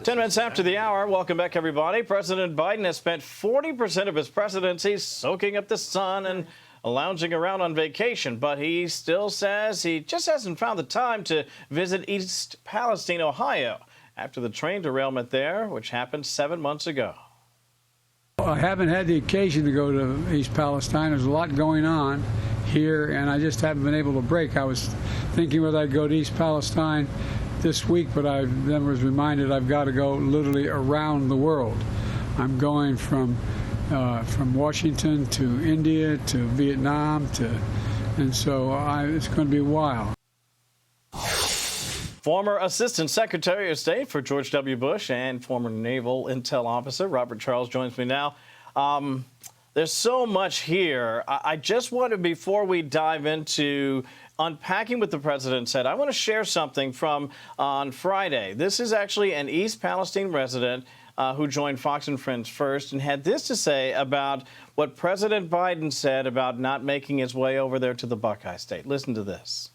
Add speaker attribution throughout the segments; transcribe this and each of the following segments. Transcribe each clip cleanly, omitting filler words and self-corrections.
Speaker 1: 10 minutes after the hour, welcome back, everybody. President Biden has spent 40% of his presidency soaking up the sun and lounging around on vacation, but he still says he just hasn't found the time to visit East Palestine, Ohio, after the train derailment there, which happened 7 months ago.
Speaker 2: I haven't had the occasion to go to East Palestine. There's a lot going on here, and I just haven't been able to break. I was thinking whether I'd go to East Palestine this week, but I then was reminded I've got to go literally around the world. I'm going from Washington to India to Vietnam and so it's going to be a while.
Speaker 1: Former Assistant Secretary of State for George W. Bush and former Naval Intel Officer Robert Charles joins me now. There's so much here. I just want to, before we dive into unpacking what the president said, I want to share something from on Friday. This is actually an East Palestine resident who joined Fox and Friends first and had this to say about what President Biden said about not making his way over there to the Buckeye State. Listen to this.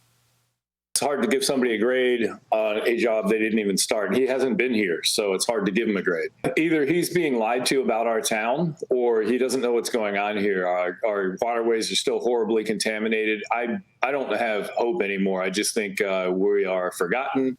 Speaker 3: It's hard to give somebody a grade on a job they didn't even start. He hasn't been here, so it's hard to give him a grade. Either he's being lied to about our town or he doesn't know what's going on here. Our waterways are still horribly contaminated. I don't have hope anymore. I just think we are forgotten.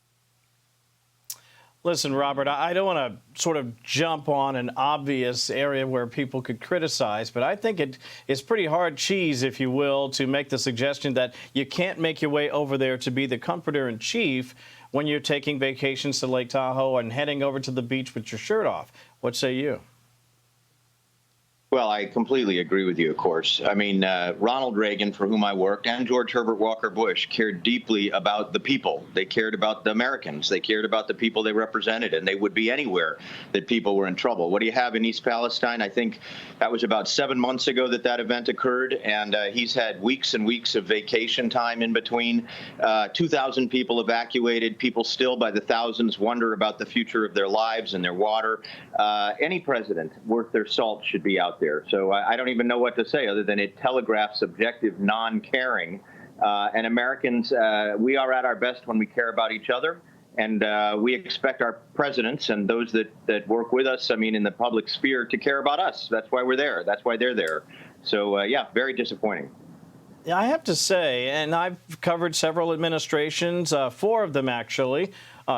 Speaker 1: Listen, Robert, I don't want to sort of jump on an obvious area where people could criticize, but I think it is pretty hard cheese, if you will, to make the suggestion that you can't make your way over there to be the comforter in chief when you're taking vacations to Lake Tahoe and heading over to the beach with your shirt off. What say you?
Speaker 4: Well, I completely agree with you, of course. I mean, Ronald Reagan, for whom I worked, and George Herbert Walker Bush cared deeply about the people. They cared about the Americans. They cared about the people they represented, and they would be anywhere that people were in trouble. What do you have in East Palestine? I think that was about 7 months ago that event occurred, and he's had weeks and weeks of vacation time in between. 2,000 people evacuated. People still by the thousands wonder about the future of their lives and their water. Any president worth their salt should be out there. So I don't even know what to say other than it telegraphs objective non-caring. And Americans, we are at our best when we care about each other. And we expect our presidents and those that work with us, I mean, in the public sphere, to care about us. That's why we're there. That's why they're there. So, yeah, very disappointing.
Speaker 1: Yeah, I have to say, and I've covered several administrations, 4 of them actually,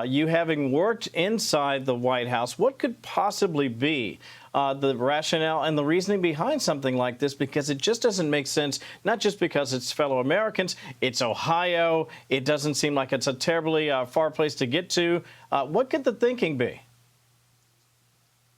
Speaker 1: you having worked inside the White House, what could possibly be the rationale and the reasoning behind something like this? Because it just doesn't make sense, not just because it's fellow Americans, it's Ohio. It doesn't seem like it's a terribly far place to get to. What could the thinking be?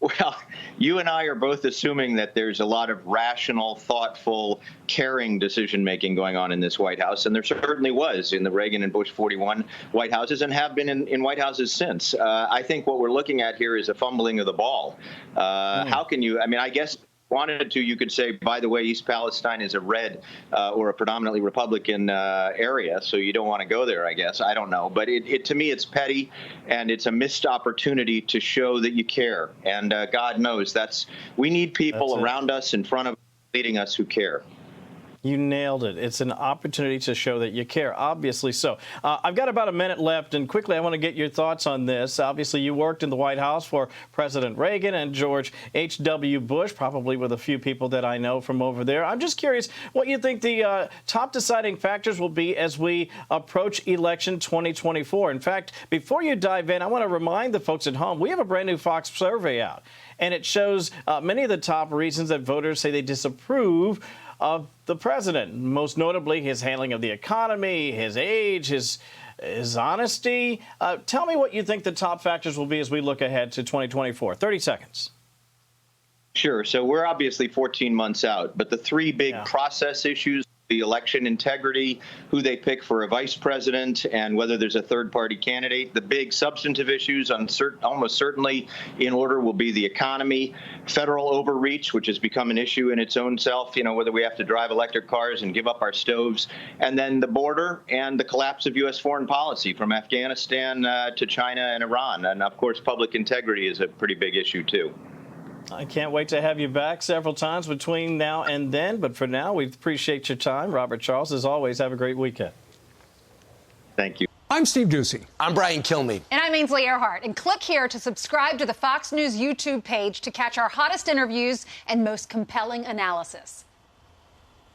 Speaker 4: Well, you and I are both assuming that there's a lot of rational, thoughtful, caring decision-making going on in this White House, and there certainly was in the Reagan and Bush 41 White Houses and have been in White Houses since. I think what we're looking at here is a fumbling of the ball. How can you, I mean, I guess wanted to, you could say, by the way, East Palestine is a red or a predominantly Republican area, so you don't want to go there, I guess. I don't know. But to me, it's petty, and it's a missed opportunity to show that you care. And God knows we need people around us, in front of us, leading us who care.
Speaker 1: You nailed it. It's an opportunity to show that you care, obviously so. I've got about a minute left, and quickly I want to get your thoughts on this. Obviously, you worked in the White House for President Reagan and George H.W. Bush, probably with a few people that I know from over there. I'm just curious what you think the top deciding factors will be as we approach election 2024. In fact, before you dive in, I want to remind the folks at home, we have a brand new Fox survey out, and it shows many of the top reasons that voters say they disapprove of the president, most notably his handling of the economy, his age, his honesty. Tell me what you think the top factors will be as we look ahead to 2024. 30 seconds.
Speaker 4: Sure. So we're obviously 14 months out, but the 3 big process issues, the election integrity, who they pick for a vice president, and whether there's a third-party candidate. The big substantive issues, almost certainly in order, will be the economy, federal overreach, which has become an issue in its own self, you know, whether we have to drive electric cars and give up our stoves, and then the border and the collapse of U.S. foreign policy from Afghanistan to China and Iran. And, of course, public integrity is a pretty big issue, too.
Speaker 1: I can't wait to have you back several times between now and then. But for now, we appreciate your time. Robert Charles, as always, have a great weekend.
Speaker 4: Thank you.
Speaker 5: I'm Steve Doocy.
Speaker 6: I'm Brian Kilmeade.
Speaker 7: And I'm Ainsley Earhart. And click here to subscribe to the Fox News YouTube page to catch our hottest interviews and most compelling analysis.